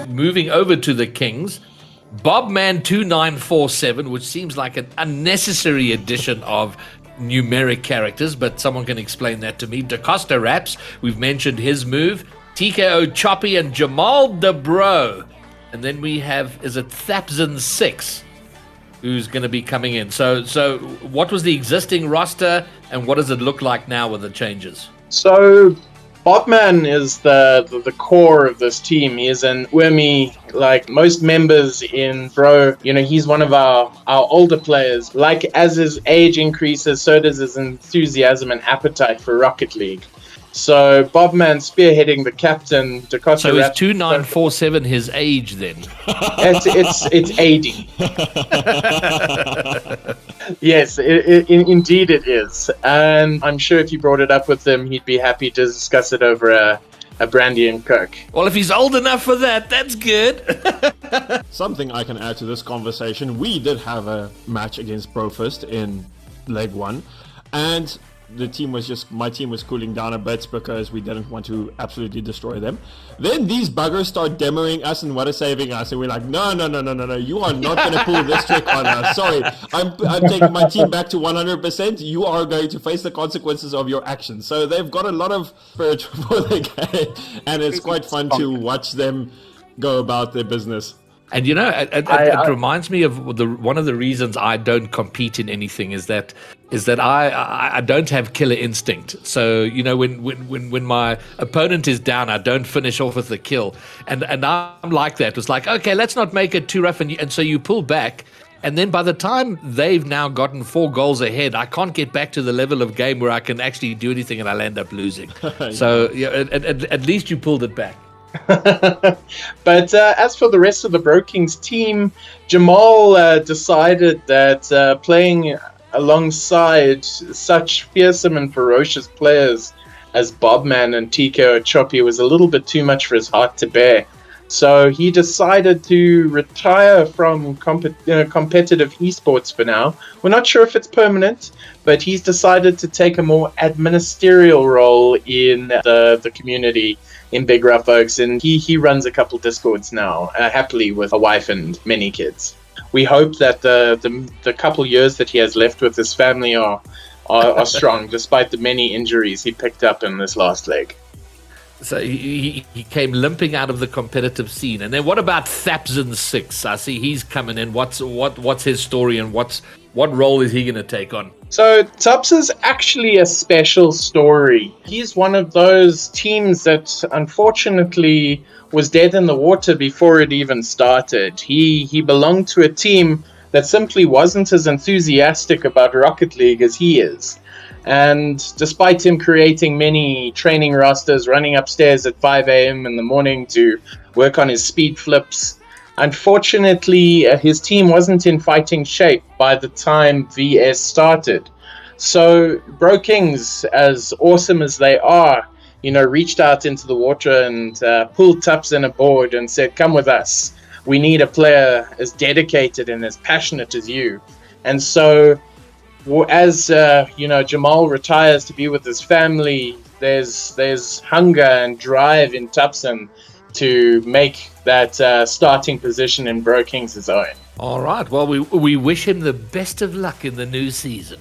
Moving over to the Kings, Bobman2947, which seems like an unnecessary addition of numeric characters, but someone can explain that to me. DaCosta Raps, we've mentioned his move. TKO Choppy and Jamal DeBro. And then we have, is it Thapson6, who's going to be coming in. So what was the existing roster, and what does it look like now with the changes? So Bobman is the core of this team. He is an Uemi, like most members in Bro. You know, he's one of our older players. Like, as his age increases, so does his enthusiasm and appetite for Rocket League. So Bobman spearheading the captain, DaCosta. So is 2947 his age then? It's 80. Yes, indeed it is. And I'm sure if you brought it up with him, he'd be happy to discuss it over a brandy and coke. Well, if he's old enough for that, that's good. Something I can add to this conversation, we did have a match against Brofist in leg 1, and my team was cooling down a bit because we didn't want to absolutely destroy them. Then these buggers start demoing us and what is saving us, and we're like, no, you are not going to pull this trick on us. Sorry, I'm taking my team back to 100%. You are going to face the consequences of your actions. So they've got a lot of spirit for the game, and it's quite fun to watch them go about their business. And you know, it reminds me of one of the reasons I don't compete in anything is that I don't have killer instinct. So you know, when my opponent is down, I don't finish off with the kill, and I'm like that. It's like, okay, let's not make it too rough, and so you pull back. And then by the time they've now gotten 4 goals ahead, I can't get back to the level of game where I can actually do anything, and I'll end up losing. So yeah, at least you pulled it back. But as for the rest of the BroKings team, Jamal decided that playing alongside such fearsome and ferocious players as Bobman and TKO Choppy was a little bit too much for his heart to bear. So he decided to retire from competitive esports for now. We're not sure if it's permanent, but he's decided to take a more administrative role in the community in Big Rough Oaks, and he runs a couple Discords now, happily with a wife and many kids. We hope that the couple years that he has left with his family are strong, despite the many injuries he picked up in this last leg. So he came limping out of the competitive scene. And then what about Thapson6? I see he's coming in. What's his story, and what role is he going to take on? So Tubbs is actually a special story. He's one of those teams that unfortunately was dead in the water before it even started. He belonged to a team that simply wasn't as enthusiastic about Rocket League as he is. And despite him creating many training rosters, running upstairs at 5 a.m. in the morning to work on his speed flips, unfortunately, his team wasn't in fighting shape by the time VS started. So BroKings, as awesome as they are, reached out into the water and pulled Tupson aboard and said, come with us. We need a player as dedicated and as passionate as you. And so as Jamal retires to be with his family, there's hunger and drive in Tupson to make that starting position in BroKings his own. All right. Well, we wish him the best of luck in the new season.